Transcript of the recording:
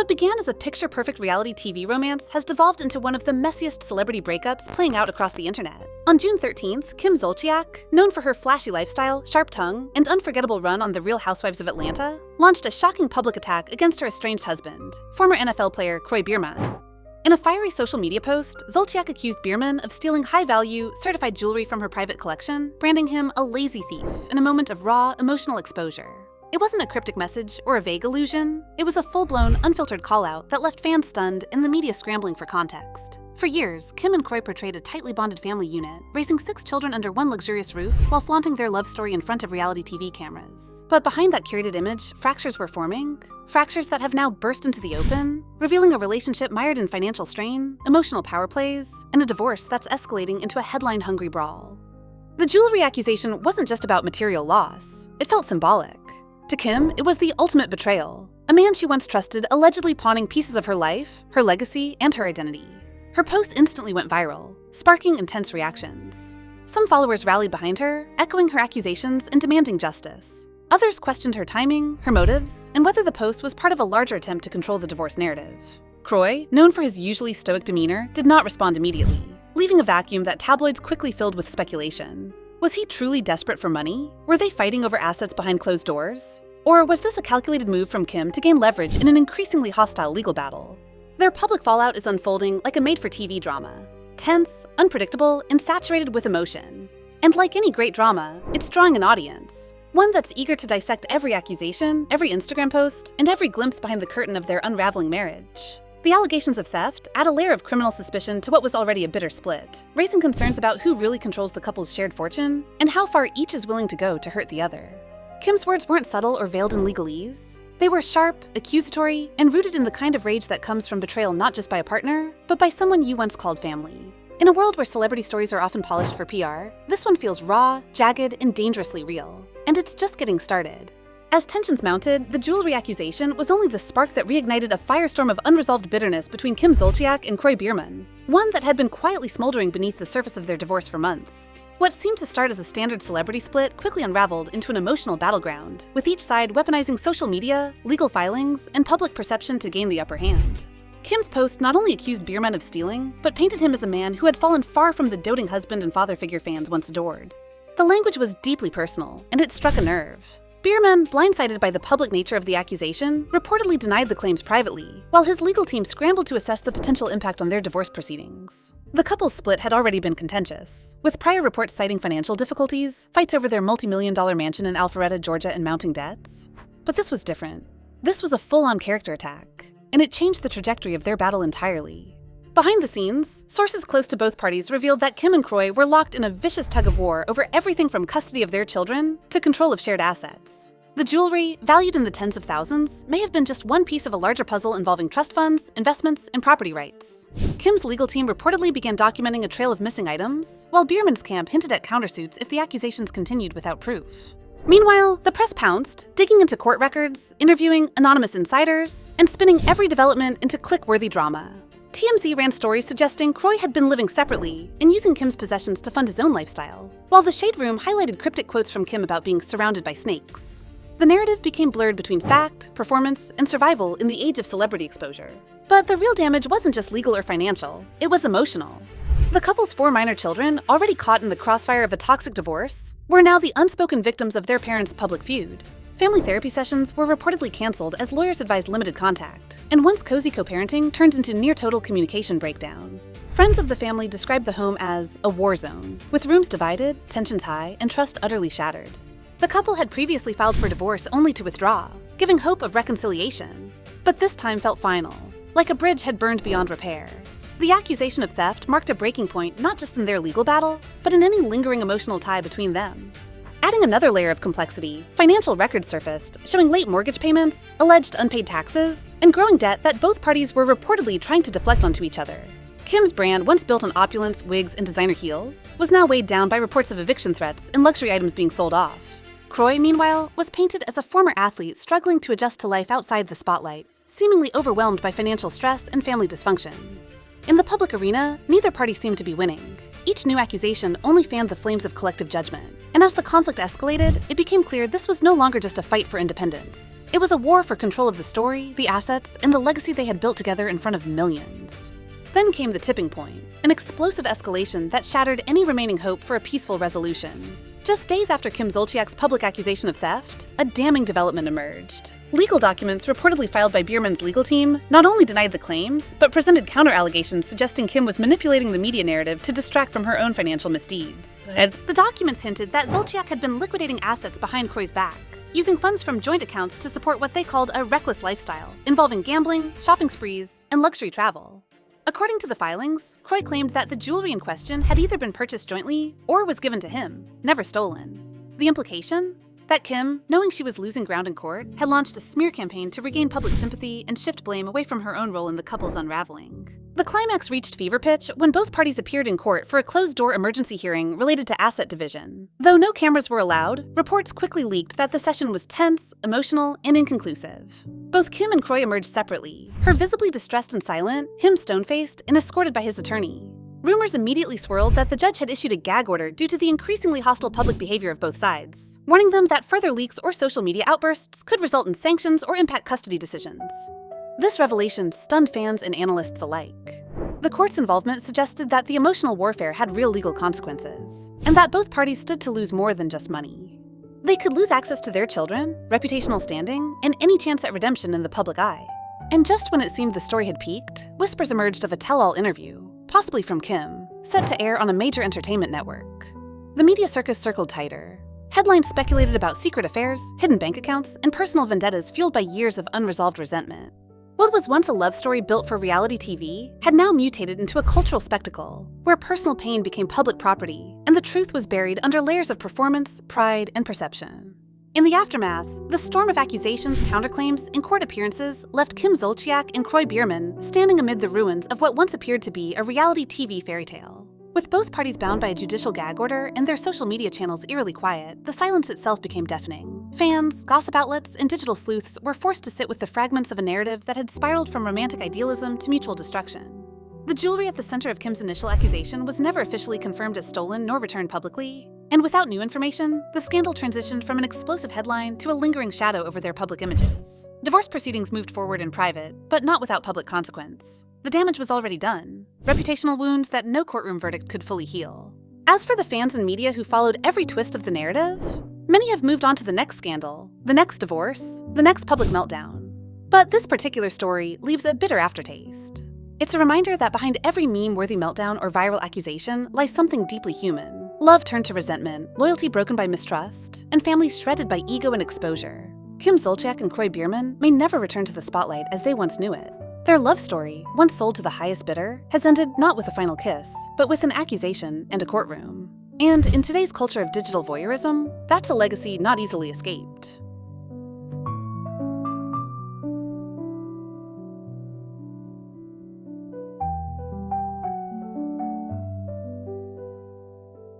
What began as a picture-perfect reality TV romance has devolved into one of the messiest celebrity breakups playing out across the internet. On June 13th, Kim Zolciak, known for her flashy lifestyle, sharp tongue, and unforgettable run on The Real Housewives of Atlanta, launched a shocking public attack against her estranged husband, former NFL player Kroy Biermann. In a fiery social media post, Zolciak accused Biermann of stealing high-value, certified jewelry from her private collection, branding him a lazy thief in a moment of raw, emotional exposure. It wasn't a cryptic message or a vague allusion. It was a full-blown, unfiltered call-out that left fans stunned and the media scrambling for context. For years, Kim and Kroy portrayed a tightly bonded family unit, raising 6 children under one luxurious roof while flaunting their love story in front of reality TV cameras. But behind that curated image, fractures were forming. Fractures that have now burst into the open, revealing a relationship mired in financial strain, emotional power plays, and a divorce that's escalating into a headline-hungry brawl. The jewelry accusation wasn't just about material loss. It felt symbolic. To Kim, it was the ultimate betrayal. A man she once trusted allegedly pawning pieces of her life, her legacy, and her identity. Her post instantly went viral, sparking intense reactions. Some followers rallied behind her, echoing her accusations and demanding justice. Others questioned her timing, her motives, and whether the post was part of a larger attempt to control the divorce narrative. Kroy, known for his usually stoic demeanor, did not respond immediately, leaving a vacuum that tabloids quickly filled with speculation. Was he truly desperate for money? Were they fighting over assets behind closed doors? Or was this a calculated move from Kim to gain leverage in an increasingly hostile legal battle? Their public fallout is unfolding like a made-for-TV drama. Tense, unpredictable, and saturated with emotion. And like any great drama, it's drawing an audience. One that's eager to dissect every accusation, every Instagram post, and every glimpse behind the curtain of their unraveling marriage. The allegations of theft add a layer of criminal suspicion to what was already a bitter split, raising concerns about who really controls the couple's shared fortune and how far each is willing to go to hurt the other. Kim's words weren't subtle or veiled in legalese. They were sharp, accusatory, and rooted in the kind of rage that comes from betrayal not just by a partner, but by someone you once called family. In a world where celebrity stories are often polished for PR, this one feels raw, jagged, and dangerously real. And it's just getting started. As tensions mounted, the jewelry accusation was only the spark that reignited a firestorm of unresolved bitterness between Kim Zolciak and Kroy Biermann, one that had been quietly smoldering beneath the surface of their divorce for months. What seemed to start as a standard celebrity split quickly unraveled into an emotional battleground, with each side weaponizing social media, legal filings, and public perception to gain the upper hand. Kim's post not only accused Biermann of stealing, but painted him as a man who had fallen far from the doting husband and father figure fans once adored. The language was deeply personal, and it struck a nerve. Biermann, blindsided by the public nature of the accusation, reportedly denied the claims privately, while his legal team scrambled to assess the potential impact on their divorce proceedings. The couple's split had already been contentious, with prior reports citing financial difficulties, fights over their multimillion-dollar mansion in Alpharetta, Georgia, and mounting debts. But this was different. This was a full-on character attack, and it changed the trajectory of their battle entirely. Behind the scenes, sources close to both parties revealed that Kim and Kroy were locked in a vicious tug-of-war over everything from custody of their children to control of shared assets. The jewelry, valued in the tens of thousands, may have been just one piece of a larger puzzle involving trust funds, investments, and property rights. Kim's legal team reportedly began documenting a trail of missing items, while Biermann's camp hinted at countersuits if the accusations continued without proof. Meanwhile, the press pounced, digging into court records, interviewing anonymous insiders, and spinning every development into click-worthy drama. TMZ ran stories suggesting Kroy had been living separately and using Kim's possessions to fund his own lifestyle, while the Shade Room highlighted cryptic quotes from Kim about being surrounded by snakes. The narrative became blurred between fact, performance, and survival in the age of celebrity exposure. But the real damage wasn't just legal or financial, it was emotional. The couple's 4 minor children, already caught in the crossfire of a toxic divorce, were now the unspoken victims of their parents' public feud. Family therapy sessions were reportedly canceled as lawyers advised limited contact, and once cozy co-parenting turned into near-total communication breakdown. Friends of the family described the home as a war zone, with rooms divided, tensions high, and trust utterly shattered. The couple had previously filed for divorce only to withdraw, giving hope of reconciliation. But this time felt final, like a bridge had burned beyond repair. The accusation of theft marked a breaking point not just in their legal battle, but in any lingering emotional tie between them. Adding another layer of complexity, financial records surfaced, showing late mortgage payments, alleged unpaid taxes, and growing debt that both parties were reportedly trying to deflect onto each other. Kim's brand, once built on opulence, wigs, and designer heels, was now weighed down by reports of eviction threats and luxury items being sold off. Kroy, meanwhile, was painted as a former athlete struggling to adjust to life outside the spotlight, seemingly overwhelmed by financial stress and family dysfunction. In the public arena, neither party seemed to be winning. Each new accusation only fanned the flames of collective judgment. And as the conflict escalated, it became clear this was no longer just a fight for independence. It was a war for control of the story, the assets, and the legacy they had built together in front of millions. Then came the tipping point, an explosive escalation that shattered any remaining hope for a peaceful resolution. Just days after Kim Zolciak's public accusation of theft, a damning development emerged. Legal documents reportedly filed by Biermann's legal team not only denied the claims, but presented counter-allegations suggesting Kim was manipulating the media narrative to distract from her own financial misdeeds. The documents hinted that Zolciak had been liquidating assets behind Kroy's back, using funds from joint accounts to support what they called a reckless lifestyle, involving gambling, shopping sprees, and luxury travel. According to the filings, Kroy claimed that the jewelry in question had either been purchased jointly or was given to him, never stolen. The implication? That Kim, knowing she was losing ground in court, had launched a smear campaign to regain public sympathy and shift blame away from her own role in the couple's unraveling. The climax reached fever pitch when both parties appeared in court for a closed-door emergency hearing related to asset division. Though no cameras were allowed, reports quickly leaked that the session was tense, emotional, and inconclusive. Both Kim and Kroy emerged separately, her visibly distressed and silent, him stone-faced and escorted by his attorney. Rumors immediately swirled that the judge had issued a gag order due to the increasingly hostile public behavior of both sides, warning them that further leaks or social media outbursts could result in sanctions or impact custody decisions. This revelation stunned fans and analysts alike. The court's involvement suggested that the emotional warfare had real legal consequences, and that both parties stood to lose more than just money. They could lose access to their children, reputational standing, and any chance at redemption in the public eye. And just when it seemed the story had peaked, whispers emerged of a tell-all interview, possibly from Kim, set to air on a major entertainment network. The media circus circled tighter. Headlines speculated about secret affairs, hidden bank accounts, and personal vendettas fueled by years of unresolved resentment. What was once a love story built for reality TV had now mutated into a cultural spectacle, where personal pain became public property, and the truth was buried under layers of performance, pride, and perception. In the aftermath, the storm of accusations, counterclaims, and court appearances left Kim Zolciak and Kroy Biermann standing amid the ruins of what once appeared to be a reality TV fairy tale. With both parties bound by a judicial gag order and their social media channels eerily quiet, the silence itself became deafening. Fans, gossip outlets, and digital sleuths were forced to sit with the fragments of a narrative that had spiraled from romantic idealism to mutual destruction. The jewelry at the center of Kim's initial accusation was never officially confirmed as stolen nor returned publicly, and without new information, the scandal transitioned from an explosive headline to a lingering shadow over their public images. Divorce proceedings moved forward in private, but not without public consequence. The damage was already done, reputational wounds that no courtroom verdict could fully heal. As for the fans and media who followed every twist of the narrative, many have moved on to the next scandal, the next divorce, the next public meltdown. But this particular story leaves a bitter aftertaste. It's a reminder that behind every meme-worthy meltdown or viral accusation lies something deeply human. Love turned to resentment, loyalty broken by mistrust, and families shredded by ego and exposure. Kim Zolciak and Kroy Biermann may never return to the spotlight as they once knew it. Their love story, once sold to the highest bidder, has ended not with a final kiss, but with an accusation and a courtroom. And in today's culture of digital voyeurism, that's a legacy not easily escaped.